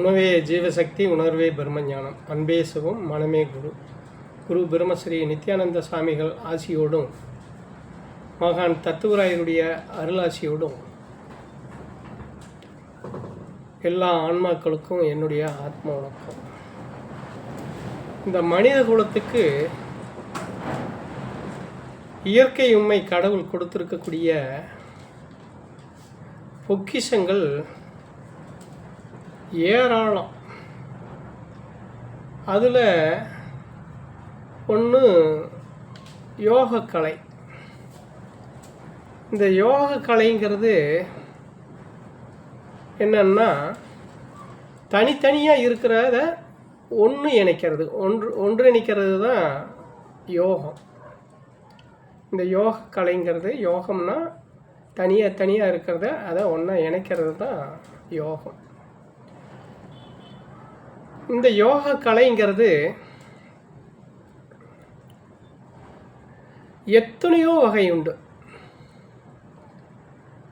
உணவே ஜீவசக்தி, உணர்வே பிரம்மஞானம், அன்பே சிவம், மனமே குரு. குரு பிரம்மஸ்ரீ நித்யானந்த சுவாமிகள் ஆசியோடும் மகான் தத்துவராயருடைய அருளாசியோடும் எல்லா ஆன்மாக்களுக்கும் என்னுடைய ஆத்ம வணக்கம். இந்த மனித குலத்துக்கு இயற்கை உண்மை கடவுள் கொடுத்திருக்கக்கூடிய பொக்கிஷங்கள் ஏராளம். அதில் ஒன்று யோகக்கலை. இந்த யோகக்கலைங்கிறது என்னன்னா, தனித்தனியாக இருக்கிறத ஒன்றிணைக்கிறது தான் யோகம். இந்த யோகக்கலைங்கிறது, யோகம்னா தனியாக இருக்கிறத அதை ஒன்றா இணைக்கிறது தான் யோகம். இந்த யோக கலைங்கிறது எத்தனையோ வகை உண்டு.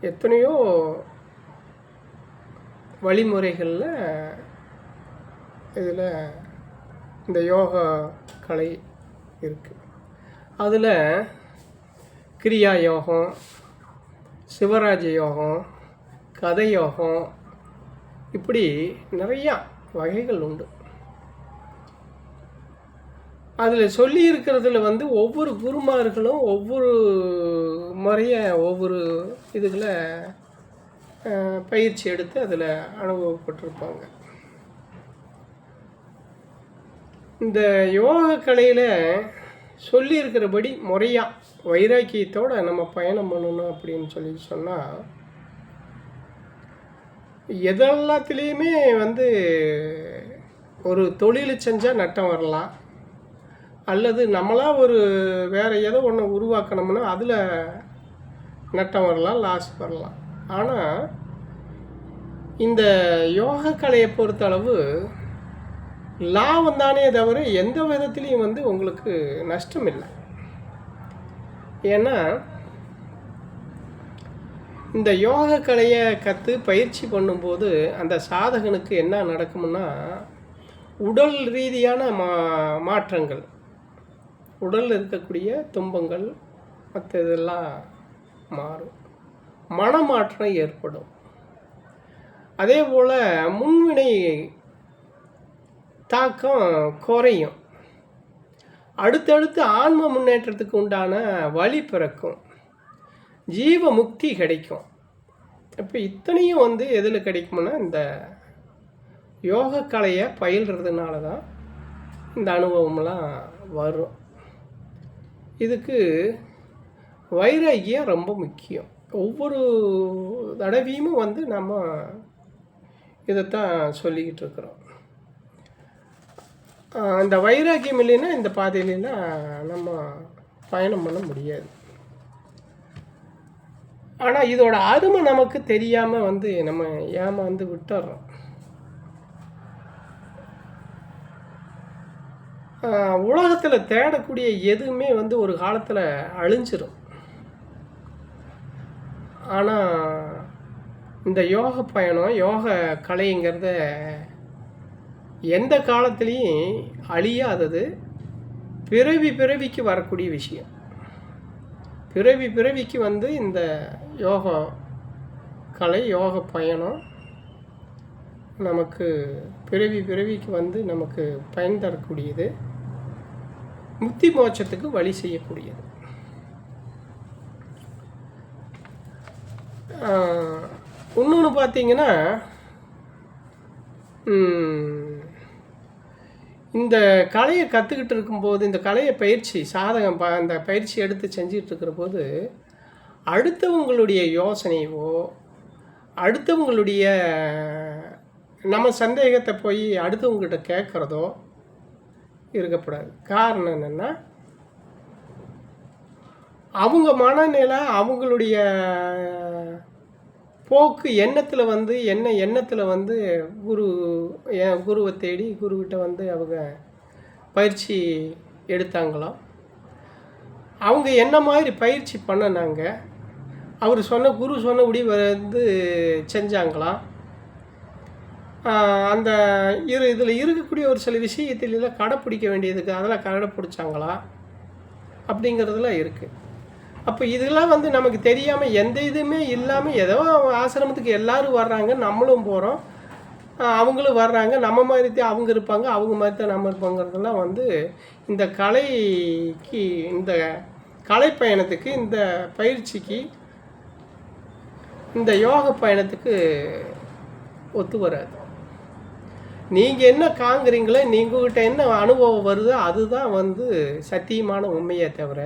எத்தனையோ வழிமுறைகளில் இதில் இந்த யோக கலை இருக்குது. அதில் கிரியா யோகம், சிவராஜ யோகம், கதை யோகம், இப்படி நிறையா வகைகள் உண்டு. அதில் சொல்லி இருக்கிறதுல ஒவ்வொரு குருமார்களும் ஒவ்வொரு முறைய ஒவ்வொரு இதுகளை பயிற்சி எடுத்து அதில் அனுபவப்பட்டிருப்பாங்க. இந்த யோக கலையில் சொல்லி இருக்கிறபடி முறையாக வைராக்கியத்தோடு நம்ம பயணம் பண்ணணும் அப்படின்னு சொன்னால், எதெல்லாத்துலேயுமே ஒரு தொழில் செஞ்சால் நட்டம் வரலாம், அல்லது நம்மளாக ஒரு வேறு ஏதோ ஒன்று உருவாக்கணும்னா அதில் நட்டம் வரலாம், லாஸ் வரலாம். ஆனால் இந்த யோக கலையை பொறுத்தளவு லாபம் தானே தவிர எந்த விதத்துலேயும் உங்களுக்கு நஷ்டம் இல்லை. ஏன்னா இந்த யோக கலையை கற்று பயிற்சி பண்ணும்போது அந்த சாதகனுக்கு என்ன நடக்கும்னா, உடல் ரீதியான மாற்றங்கள், உடலில் இருக்கக்கூடிய துன்பங்கள் மற்ற இதெல்லாம் மாறும், மனமாற்றம் ஏற்படும். அதே போல் முன்வினை தாக்கம் குறையும். அடுத்தடுத்து ஆன்ம முன்னேற்றத்துக்கு உண்டான வழி பிறக்கும், ஜீவ முக்தி கிடைக்கும். இப்போ இத்தனையும் எதில் கிடைக்கும்னா, இந்த யோக கலையை பயில்றதுனால தான் இந்த அனுபவம்லாம் வரும். இதுக்கு வைராக்கியம் ரொம்ப முக்கியம். ஒவ்வொரு தடவையும் நம்ம இதைத்தான் சொல்லிக்கிட்டு இருக்கிறோம். இந்த வைராக்கியம் இல்லைன்னா இந்த பாதையிலாம் நம்ம பயணம் பண்ண முடியாது. ஆனால் இதோட அருமை நமக்கு தெரியாமல் நம்ம ஏமாந்து விட்டுறோம். உலகத்தில் தேடக்கூடிய எதுவுமே ஒரு காலத்தில் அழிஞ்சிரும். ஆனால் இந்த யோக பயணம், யோக கலைங்கிறத எந்த காலத்துலேயும் அழியாதது, பிறவிக்கு வரக்கூடிய விஷயம். பிறவிக்கு இந்த யோக கலை, யோக பயணம் நமக்கு பிறவிக்கு நமக்கு பயன் தரக்கூடியது, முக்தி மோட்சத்துக்கு வழி செய்யக்கூடியது. இன்னொன்று பார்த்தீங்கன்னா, இந்த கலையை கற்றுக்கிட்டு இருக்கும்போது, இந்த கலையை அந்த பயிற்சி எடுத்து செஞ்சிகிட்டு இருக்கிற போது, அடுத்தவங்களுடைய யோசனையோ, அடுத்தவங்களுடைய நம்ம சந்தேகத்தை போய் அடுத்தவங்ககிட்ட கேட்குறதோ இருக்கக்கூடாது. காரணம் என்னென்னா, அவங்க மனநிலை, அவங்களுடைய போக்கு, எண்ணத்தில் குருவை தேடி குருக்கிட்ட அவங்க பயிற்சி எடுத்தாங்களாம். அவங்க என்ன மாதிரி பயிற்சி பண்ணினாங்க, குரு சொன்னபடி செஞ்சாங்களாம். அந்த இதில் இருக்கக்கூடிய ஒரு சில விஷயத்திலாம் கடைப்பிடிக்க வேண்டியதுக்கு அதெல்லாம் கடைப்பிடிச்சாங்களா அப்படிங்கிறதுலாம் இருக்குது. அப்போ இதெல்லாம் வந்து நமக்கு தெரியாமல் எந்த இதுவுமே இல்லாமல் ஏதோ ஆசிரமத்துக்கு எல்லோரும் வர்றாங்க, நம்மளும் போகிறோம், அவங்களும் வர்றாங்க, நம்ம மாதிரி தான் அவங்க இருப்பாங்க, அவங்க மாதிரி தான் நம்ம இருப்பாங்கிறதெல்லாம் வந்து இந்த கலைக்கு, இந்த கலை பயணத்துக்கு, இந்த பயிற்சிக்கு, இந்த யோக பயணத்துக்கு ஒத்து வராது. நீங்கள் என்ன காங்குறீங்களோ, நீங்கள்கிட்ட என்ன அனுபவம் வருதோ அதுதான் வந்து சத்தியமான உண்மையே தவிர,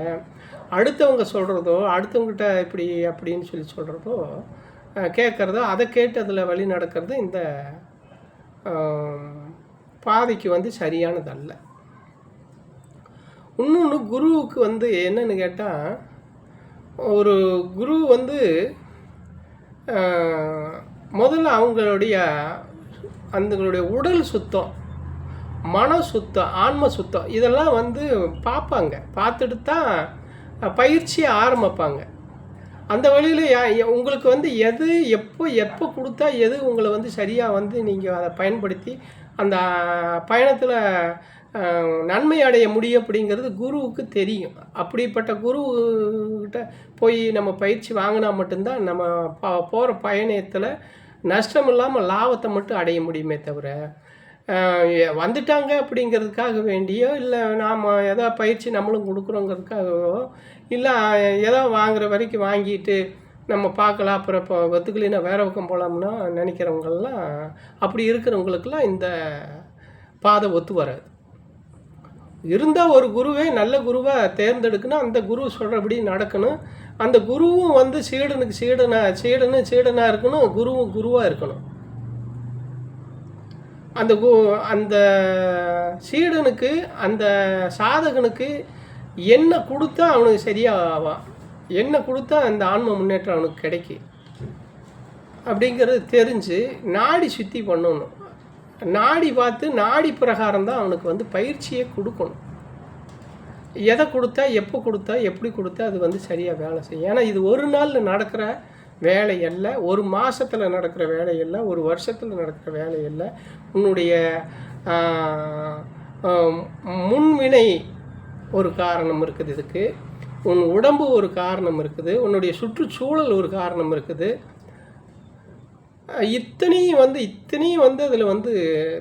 அடுத்தவங்க சொல்கிறதோ, அடுத்தவங்ககிட்ட இப்படி அப்படின்னு சொல்லி சொல்கிறதோ, கேட்குறதோ, அதை கேட்டு அதில் வழி நடக்கிறது இந்த பாதைக்கு வந்து சரியானதல்ல. இன்னொன்று, குருவுக்கு வந்து என்னன்னு கேட்டால், ஒரு குரு வந்து முதல்ல அவங்களுடைய உடல் சுத்தம், மன சுத்தம், ஆன்ம சுத்தம் இதெல்லாம் வந்து பார்ப்பாங்க. பார்த்துட்டு தான் பயிற்சியை ஆரம்பிப்பாங்க. அந்த வழியில் உங்களுக்கு வந்து எது எப்போ கொடுத்தா எது உங்களை வந்து சரியாக வந்து நீங்கள் அதை பயன்படுத்தி அந்த பயணத்தில் நன்மை அடைய முடியும் அப்படிங்கிறது குருவுக்கு தெரியும். அப்படிப்பட்ட குருக்கிட்ட போய் நம்ம பயிற்சி வாங்கினா மட்டும்தான் நம்ம போகிற பயணத்தில் நஷ்டம் இல்லாமல் லாபத்தை மட்டும் அடைய முடியுமே தவிர, வந்துட்டாங்க அப்படிங்கிறதுக்காக வேண்டியோ, இல்லை நாம் எதோ பயிற்சி நம்மளும் கொடுக்குறோங்கிறதுக்காகவோ, இல்லை ஏதோ வாங்குகிற வரைக்கும் வாங்கிட்டு நம்ம பார்க்கலாம், அப்புறம் இப்போ ஒத்துக்கலைன்னா வேறு பக்கம் போகலாம்னா நினைக்கிறவங்கெல்லாம், அப்படி இருக்கிறவங்களுக்கெல்லாம் இந்த பாதை ஒத்து வராது. இருந்தால் ஒரு குருவே நல்ல குருவாக தேர்ந்தெடுக்கணும், அந்த குரு சொல்கிறபடி நடக்கணும், அந்த குருவும் வந்து சீடனுக்கு சீடனாக இருக்கணும், குருவும் குருவாக இருக்கணும். அந்த சீடனுக்கு, அந்த சாதகனுக்கு என்ன கொடுத்தா அவனுக்கு சரியாக ஆவான், என்ன கொடுத்தா அந்த ஆன்ம முன்னேற்றம் அவனுக்கு கிடைக்கும் அப்படிங்கிறது தெரிஞ்சு நாடி சுத்தி பண்ணணும். நாடி பார்த்து நாடி பிரகாரம் தான் அவனுக்கு வந்து பயிற்சியை கொடுக்கணும். எதை கொடுத்தா, எப்போ கொடுத்தா, எப்படி கொடுத்தா அது வந்து சரியாக வேலை செய்யும். ஏன்னா இது ஒரு நாளில் நடக்கிற வேலை அல்ல, ஒரு மாதத்தில் நடக்கிற வேலை இல்லை, ஒரு வருஷத்தில் நடக்கிற வேலை இல்லை. உன்னுடைய முன்வினை ஒரு காரணம் இருக்குது இதுக்கு, உன் உடம்பு ஒரு காரணம் இருக்குது, உன்னுடைய சுற்றுச்சூழல் ஒரு காரணம் இருக்குது. இத்தனையும் வந்து அதில் வந்து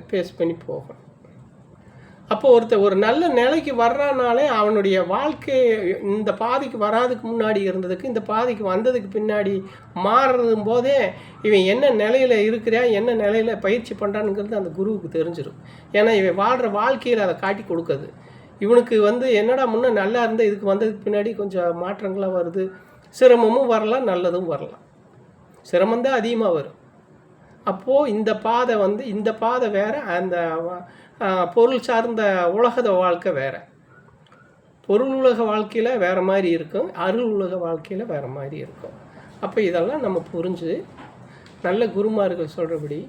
பேஸ் பண்ணி போகும். அப்போ ஒரு நல்ல நிலைக்கு வர்றானாலே அவனுடைய வாழ்க்கை இந்த பாதைக்கு வராதுக்கு முன்னாடி இருந்ததுக்கு இந்த பாதைக்கு வந்ததுக்கு பின்னாடி மாறுறதும் போதே இவன் என்ன நிலையில் இருக்கிறான், என்ன நிலையில் பயிற்சி பண்ணுறானுங்கிறது அந்த குருவுக்கு தெரிஞ்சிடும். ஏன்னா இவன் வாழ்கிற வாழ்க்கையில் அதை காட்டி கொடுக்குது. இவனுக்கு வந்து என்னடா முன்னே நல்லா இருந்தால் இதுக்கு வந்ததுக்கு பின்னாடி கொஞ்சம் மாற்றங்களாக வருது, சிரமமும் வரலாம், நல்லதும் வரலாம். சிரமந்தான் அதிகமாக வரும். அப்போது இந்த பாதை வேறு, அந்த பொருள் சார்ந்த உலக வாழ்க்கை வேறு. பொருள் உலக வாழ்க்கையில் வேறு மாதிரி இருக்கும், அருள் உலக வாழ்க்கையில் வேறு மாதிரி இருக்கும். அப்போ இதெல்லாம் நம்ம புரிஞ்சு நல்ல குருமார்கள் சொல்கிறபடி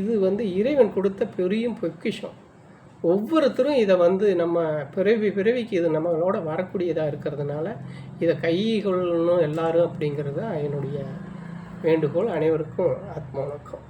இது வந்து இறைவன் கொடுத்த பெரிய பொக்கிஷம். ஒவ்வொருத்தரும் இதை வந்து நம்ம பிறவிக்கு இது நம்மளோட வரக்கூடியதாக இருக்கிறதுனால இதை கைகொள்ளணும் எல்லாரும் அப்படிங்கிறது தான் என்னுடைய வேண்டுகோள். அனைவருக்கும் ஆத்ம வணக்கம்.